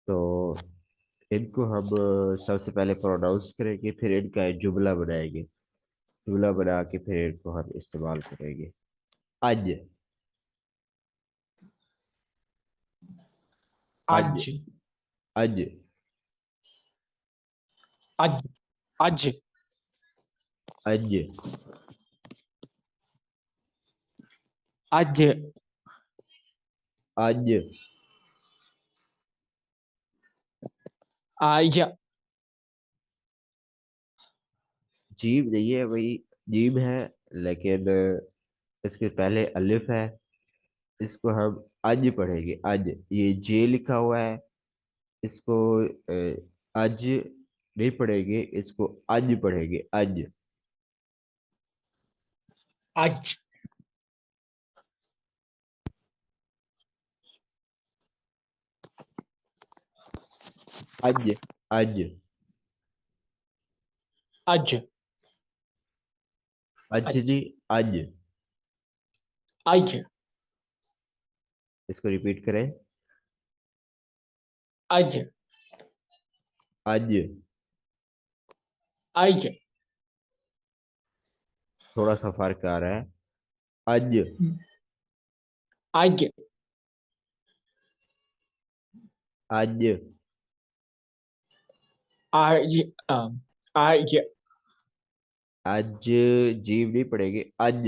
तो इनको हम सबसे पहले प्रोनाउंस करेंगे, फिर इनका एक जुमला बनाएंगे। जुमला बना के फिर इनको हम इस्तेमाल करेंगे। आज। आज। आज आज। आज आज आज। आज आज। आज जीभ नहीं है भाई। जीभ है, लेकिन इसके पहले अलिफ है। इसको हम आज पढ़ेंगे। आज ये जे लिखा हुआ है, इसको आज नहीं पढ़ेंगे, इसको आज पढ़ेंगे। आज। आज आज। आज। आज आज जी। आज। आज इसको रिपीट करें। आज आज। आज थोड़ा सा फर्क आ रहा है। आज। आज आज। आज आज आज जीभ नहीं पड़ेगी। आज।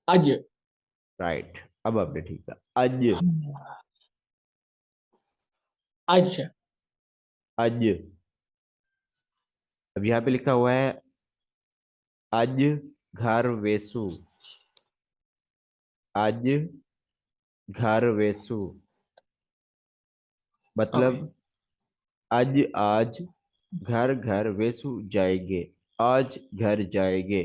आज राइट, अब आपने ठीक कहा। आज। आज आज। अब यहाँ पे लिखा हुआ है आज घर वेसु। आज घर वेसु ओके मतलब आज। आज घर घर वेसु जाएंगे। आज घर जाएंगे।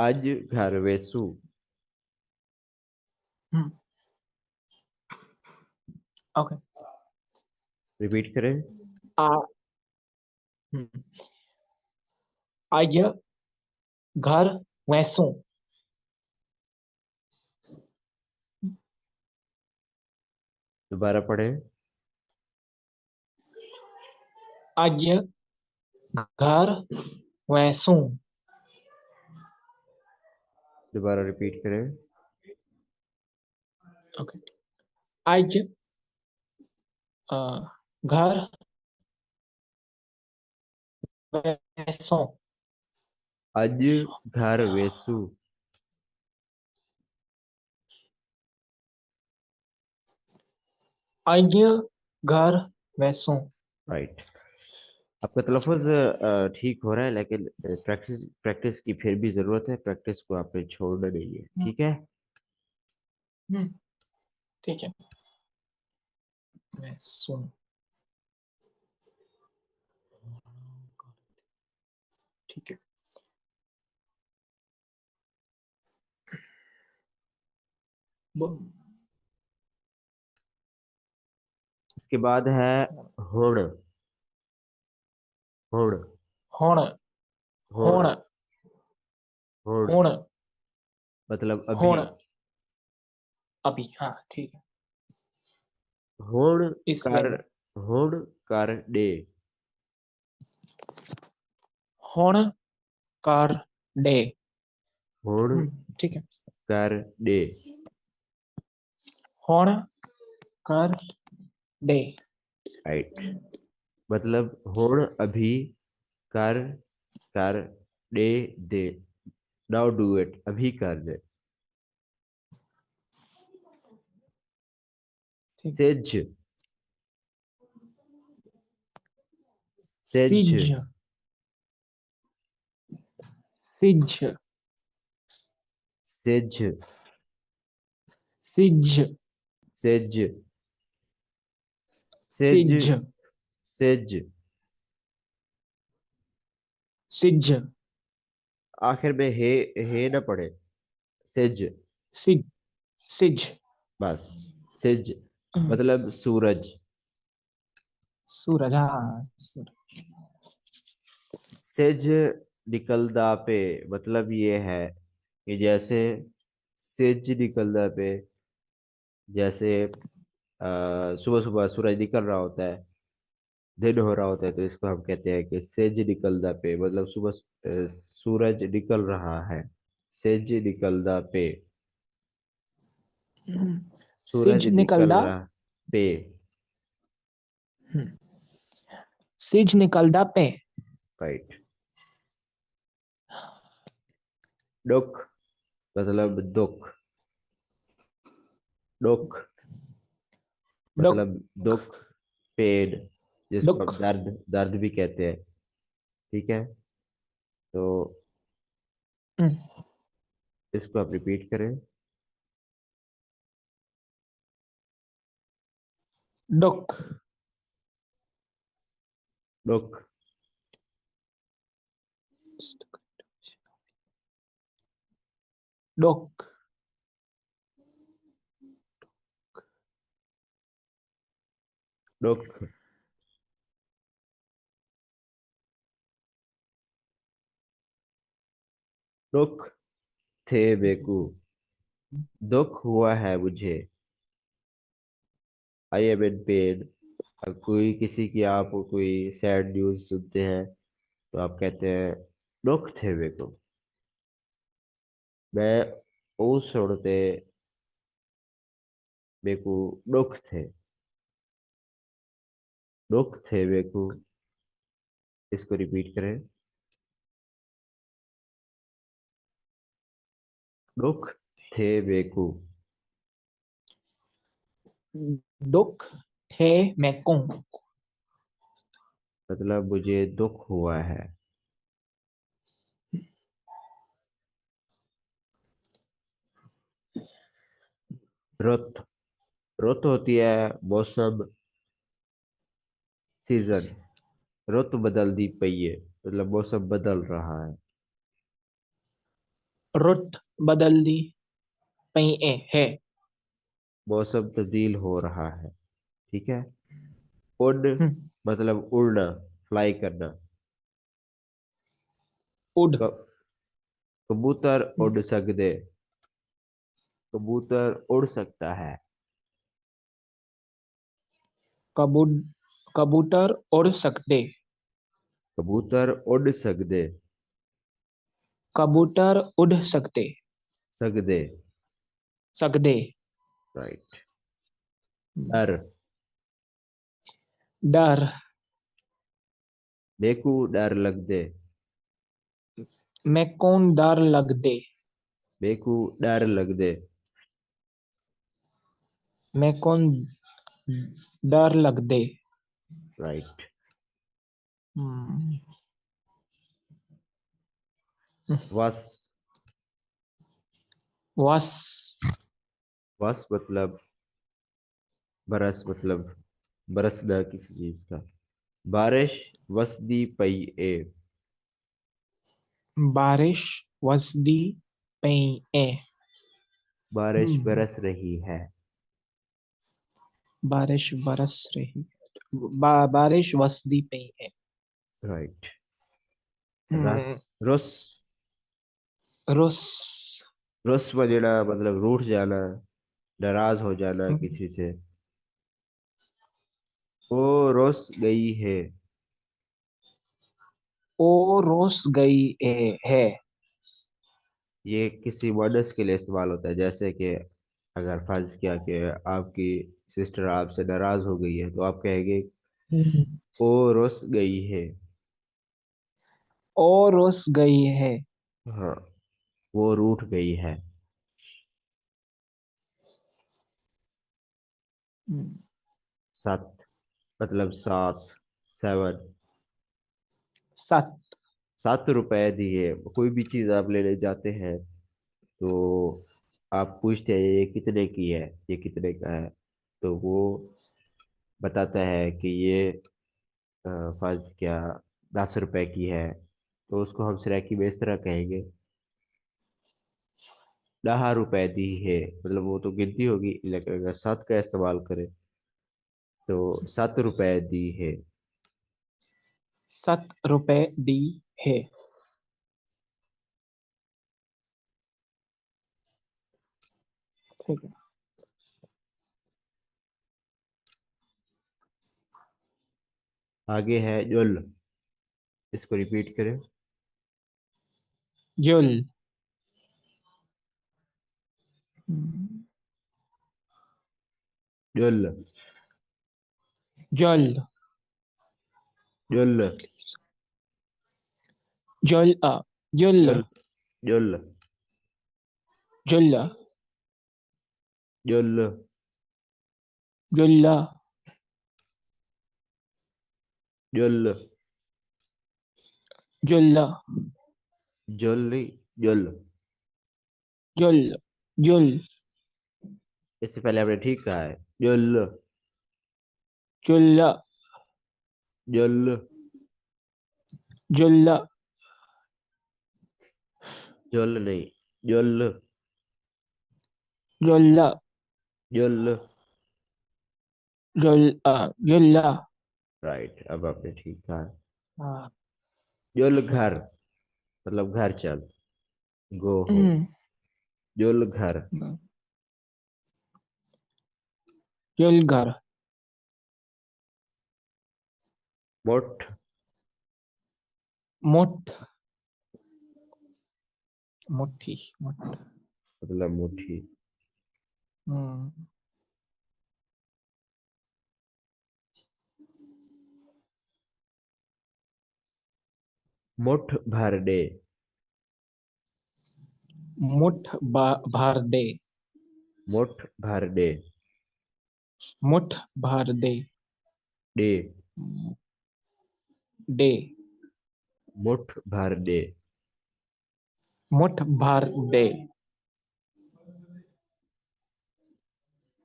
आज घर वेसु। ओके रिपीट करें। आ आज घर वैसों दोबारा पढ़ें। आज घर वैसों दोबारा रिपीट करें। ओके आज घर वैसों आज घर वेसु। आज घर वैसों राइट। आपका तलफ़ुज़ ठीक हो रहा है, लेकिन प्रैक्टिस प्रैक्टिस की फिर भी ज़रूरत है। प्रैक्टिस को आपने छोड़ना नहीं है, ठीक है। ठीक है वैसों ठीक है इसके बाद है हुण। हुण। होण हुण। होण हुण होण मतलब अभी। होण अभी हाँ ठीक है हुण इसलिए कर। हुण कर दे। होण कर डे हुण ठीक है कर दे। होण कर डे राइट, मतलब हुण अभी कर कर दे दे। नाउ डू इट, अभी कर दे। ठीक सिज। सिज। सिज सिज सिज। सिज सिज। सिज। सिज सिज। सिज आखिर में हे ना पड़े। सिज। सिज सिज बस। सिज मतलब सूरज। सूरज हाँ सूरज सिज निकलदा पे मतलब ये है कि जैसे सिज निकलदा पे, जैसे सुबह सुबह सूरज निकल रहा होता है, दिन हो रहा होता है, तो इसको हम कहते हैं कि सेज निकलदा पे, मतलब सुबह सूरज निकल रहा है। सेज निकलदा पे, सूरज सिज निकल निकलदा। रहा पे। सिज निकलदा पे। राइट। दुख, मतलब दुख। दुख दुख। मतलब दुख। पेड़, जिसको दुख। हम दर्द दर्द भी कहते हैं। ठीक है, तो इसको आप रिपीट करें। दुख। दुख। दुख। दुख। दुख थे बेकू, दुख हुआ है मुझे। I am in pen. कोई किसी की आप कोई सैड न्यूज सुनते हैं, तो आप कहते हैं दुख थे बेकू। मैं ओ सुनते बेकू, दुख थे। दुख थे बेकू, इसको रिपीट करें। दुख थे बेकू। दुख थे मैको। मतलब मुझे दुख हुआ है। रुत, रुत होती है मौसम, सीजन। रुत बदल दी पई है, मतलब मौसम बदल रहा है। रुत बदल दी पई ए है। मौसम तब्दील हो रहा है। ठीक है। उड़, हम्म, मतलब उड़ना, फ्लाई करना। उड़। क- कबूतर हम्म, उड़ सकदे, कबूतर उड़ सकता है। कबूड कबूतर उड़ सकते। कबूतर उड़ सकदे। कबूतर उड़ सकते। सकदे। सकदे। राइट। हम्म, डर, डर। देखू डर लग दे। मैं कौन डर लग दे। देखू डर लग दे। मैं कौन डर लग दे। राइट। हम्म, वस, वस। वस मतलब बरस, मतलब बरसना किसी चीज का। बारिश वसदी पई ए, बारिश वसदी पई ए। बारिश हम्म, बरस रही है। बारिश बरस रही। बारिश वसदी पई है। राइट। रस, हम्म, रुस, रुस। रुस वजना मतलब रूठ जाना, नाराज हो जाना किसी से। वो रुस गई है। ओ रोस गई है। ये किसी वर्ड्स के लिए इस्तेमाल होता है, जैसे कि अगर फर्ज किया कि आपकी सिस्टर आपसे नाराज हो गई है, तो आप कहेंगे हम्म, वो रुस गई है। ओ रोस गई है। हाँ, वो रूठ गई है। हम्म, सत, मतलब सात, सेवन। सत। 7 रुपए दिए, कोई भी चीज आप लेने जाते हैं, तो आप पूछते हैं ये कितने की है, ये कितने का है, तो वो बताता है कि ये फर्ज क्या 10 रुपए की है, तो उसको हम सराकी में इस तरह कहेंगे 10 रुपए दी है। मतलब वो तो गिनती होगी, लेकिन अगर 7 का इस्तेमाल करें तो 7 रुपए दी है। 7 रुपए दी है। ठीक है। आगे है जुल, इसको रिपीट करें। जुल। जुल। जुल। जुल। जुल। जुल। जुल। जुल। जुल्ला। जुल। जुल्ला। जुल। जुल्ला। जुल नहीं, जुल। जुल। जुल। इससे पहले आपने ठीक कहा है, जुल। जुल्ला। जुल। जुल्ला। जुल नहीं, जुल। जुल्ला। जुल। जुल्ला। जुल्ला। राइट, अब आपने ठीक कहा है। हाँ। जुल घर, मतलब घर चल, गो हो। जुल घर। जुलगर। मुठ, मुठ। मुट्ठी। मुठ। मतलब मुट्ठी। हम्म। मुठ भर दे। मुठ भर दे। मुठ भर दे। मुठ भर दे। दे। डे। मुठ भर दे। मुठ भर दे।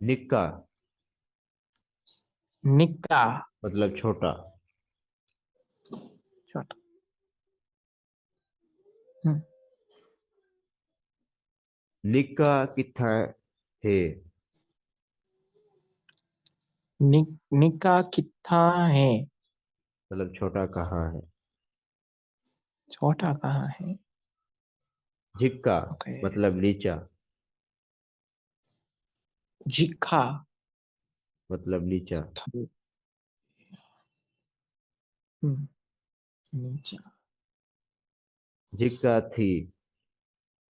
निक्का, निक्का। मतलब छोटा। छोटा। हम्म। निक्का किथा है, निक्का कितना है। मतलब छोटा कहाँ है। छोटा कहाँ है। झिक्का, ओके। मतलब नीचा, जिखा। मतलब नीचा। हम्म, नीचा। झिक्का थी,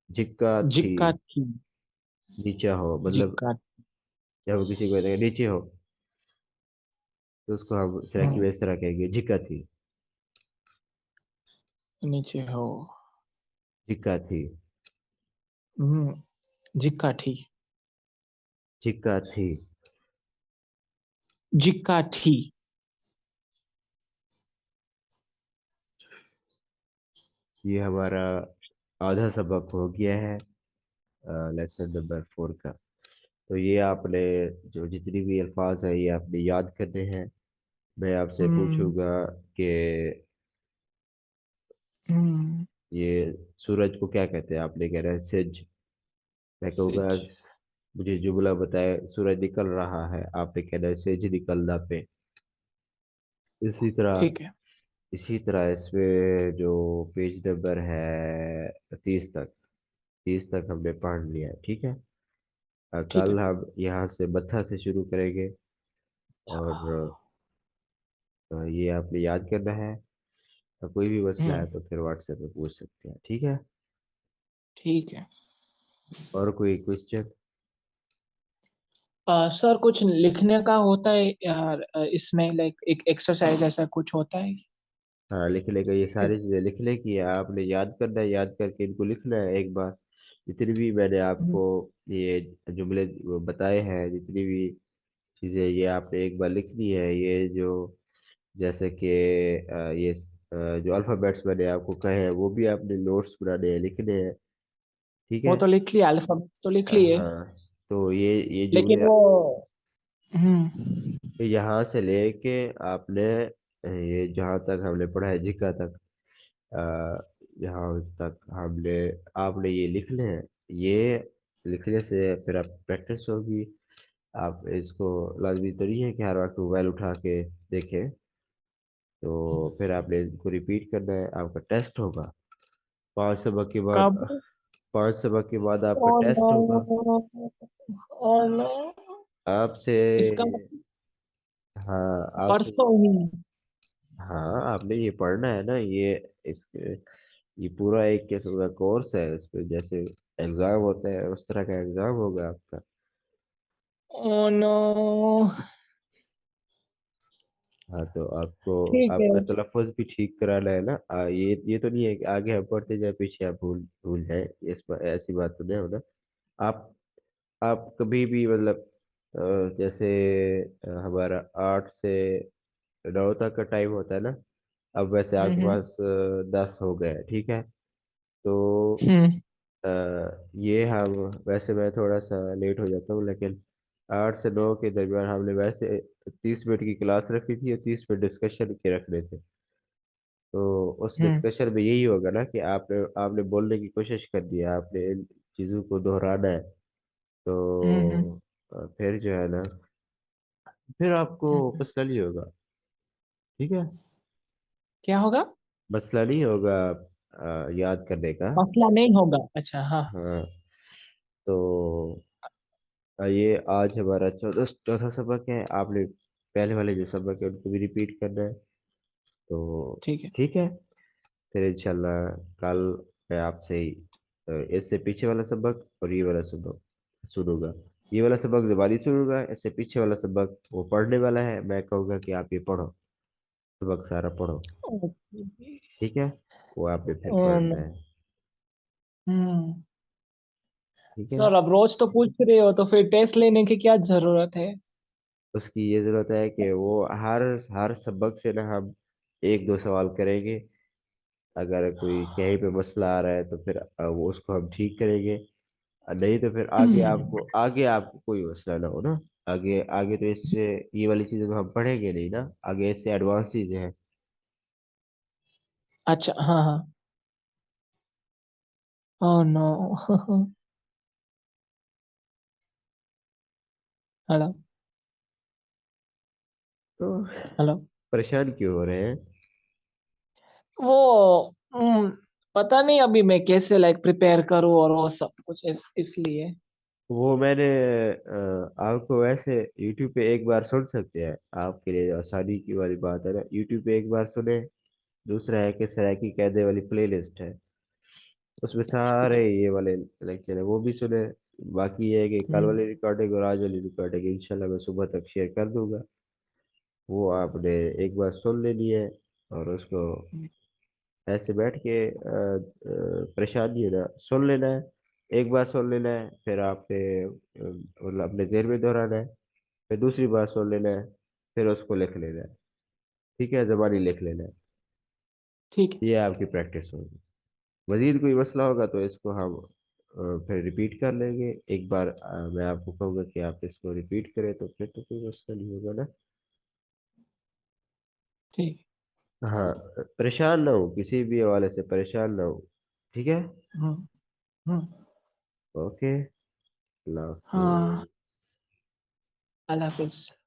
झिक्का थी। जिक्का थी। नीचा हो, मतलब जिक्का। जब किसी को कहते हैं नीचे हो, तो उसको हम सिलेक्टिव हम्म, इस तरह कहेंगे, झिक्का थी। नीचे हो। झिक्का थी। जिक्का थी। झिक्का थी। जिक्का थी। ये हमारा आधा सबक हो गया है लेसन नंबर 4 का। तो ये आपने जो जितनी भी अल्फाज है ये आपने याद करने हैं। मैं आपसे हम्म। पूछूंगा कि हम्म। ये सूरज को क्या कहते हैं, आपने कह रहा है सिज। मैं कहूँगा सिज। मुझे जुमला बताए, सूरज निकल रहा है, आपने कहना है सिज निकलना पे। इसी तरह, ठीक है। इसमें जो पेज नंबर है 30 तक, 30 तक हमने पढ़ लिया है, ठीक है। ठीक है। कल हम यहाँ से बत्था से शुरू करेंगे। और ये आपने याद करना है। कोई भी मसला है हम्म। तो फिर व्हाट्सएप पे पूछ सकते हैं, ठीक है। ठीक है। और कोई क्वेश्चन? सर कुछ लिखने का होता है यार, इसमें लाइक एक एक्सरसाइज ऐसा कुछ होता है। हाँ, लिखने का, ये सारी चीजें लिखने की है, आपने याद करना है, याद करके इनको लिखना है एक बार। जितनी भी मैंने हम्म, आपको ये जुमले बताए हैं, जितनी भी चीजें, ये आपने एक बार लिखनी है। ये जो जैसे कि जो अल्फाबेट्स मैंने आपको कहे हैं वो भी आपने नोट्स बनाने हैं, लिखने हैं, ठीक वो है। तो लिख लिया, अल्फाबेट तो लिख लिए। हाँ, तो ये लेकिन जुमले वो हम्म। यहाँ से लेके आपने ये जहाँ तक हमने पढ़ा है जिक्का तक, यहाँ तक हमने, आपने ये लिखने हैं। ये लिखने से फिर आप प्रैक्टिस होगी। आप इसको लाजमी तो नहीं है कि हर वक्त मोबाइल उठा के देखें। तो फिर आपने इसको रिपीट करना है, आपका टेस्ट होगा 5 सबक के बाद। कब। 5 सबक के बाद आपका ओ टेस्ट होगा। नो। Oh no. आपसे, इसका हाँ आपसे, परसों ही। हाँ, आपने ये पढ़ना है ना, ये इस ये पूरा एक किस्म का कोर्स है, इस पे जैसे एग्जाम होता है उस तरह का एग्जाम होगा आपका। Oh no. हाँ, तो आपको ठीक है। आपका तलफ़ुज़ भी ठीक कराना है ना। ये तो नहीं है कि आगे हम पढ़ते जाए पीछे आप भूल भूल जाए, ऐसी बात तो नहीं होना। आप आप कभी भी मतलब जैसे हमारा 8 से 9 तक का टाइम होता है ना, अब वैसे आपके हम्म। पास 10 हो गए, ठीक है। तो हम्म। अ, ये हम वैसे मैं थोड़ा सा लेट हो जाता हूँ, लेकिन 8 से 9 के दरमियान हमने वैसे 30 मिनट की क्लास रखी थी और 30 मिनट डिस्कशन के रखने थे। तो उस हम्म। डिस्कशन में यही होगा ना कि आपने आपने बोलने की कोशिश करनी है, आपने इन चीज़ों को दोहराना है। हम्म। तो फिर जो है ना, फिर आपको हम्म। मसला नहीं होगा, ठीक है। क्या होगा? मसला नहीं होगा याद करने का। मसला नहीं होगा, अच्छा हाँ। हाँ, तो ये आज हमारा चौथा चौथा सबक है। आपने पहले वाले जो सबक है उनको भी रिपीट करना है, तो ठीक है। ठीक है। फिर इंशाल्लाह कल मैं आपसे इससे पीछे वाला सबक और ये वाला सबक सुनूंगा। ये वाला सबक दोबारा सुनूंगा, इससे पीछे वाला सबक वो पढ़ने वाला है, मैं कहूँगा कि आप ये पढ़ो, सबक सारा पढ़ो, ओके। ठीक है। वो आपने फिर ओह नो। पढ़ना है, हम्म। ठीक है। सर अब रोज तो पूछ रहे हो तो फिर टेस्ट लेने की क्या जरूरत है? उसकी ये जरूरत है कि वो हर हर सबक से ना हम 1-2 सवाल करेंगे। अगर कोई कहीं पे मसला आ रहा है तो फिर वो उसको हम ठीक करेंगे, और नहीं तो फिर आगे आपको कोई मसला ना हो ना। आगे आगे तो इससे ये वाली चीजें तो हम पढ़ेंगे नहीं ना, आगे इससे एडवांस चीजें हैं। अच्छा हाँ हाँ। Oh no. हेलो। तो हेलो। परेशान क्यों हो रहे हैं? वो पता नहीं अभी मैं कैसे लाइक प्रिपेयर करूँ और वो सब कुछ इसलिए। वो मैंने आपको वैसे यूट्यूब पे एक बार सुन सकते हैं, आपके लिए आसानी की वाली बात है ना, यूट्यूब पे एक बार सुने। दूसरा है कि सराकी कैदे वाली प्लेलिस्ट है, उसमें ठीक सारे है। ये वाले लेक्चर है, वो भी सुने। बाकी ये है कि कल हम्म। वाली रिकॉर्डिंग और आज वाली रिकॉर्डिंग इंशाल्लाह मैं सुबह तक शेयर कर दूंगा। वो आपने एक बार सुन लेनी है, और उसको ऐसे बैठ के परेशान नहीं होना, सुन लेना है। एक बार सुन लेना है, फिर आपने मतलब अपने जेहन में दोहराना है। फिर दूसरी बार सुन लेना है, फिर उसको लिख लेना है, ठीक है, जबानी लिख लेना है। ठीक है। ये आपकी प्रैक्टिस होगी। मजीद कोई मसला होगा तो इसको हम फिर रिपीट कर लेंगे एक बार। मैं आपको कहूँगा कि आप इसको रिपीट करें, तो फिर तो कोई मसला नहीं होगा ना। ठीक। हाँ, परेशान ना हो, किसी भी हवाले से परेशान ना हो, ठीक है। हम्म। हम्म। ओके, अल्लाह हाँ। हाफिज़। अल्लाह हाफिज।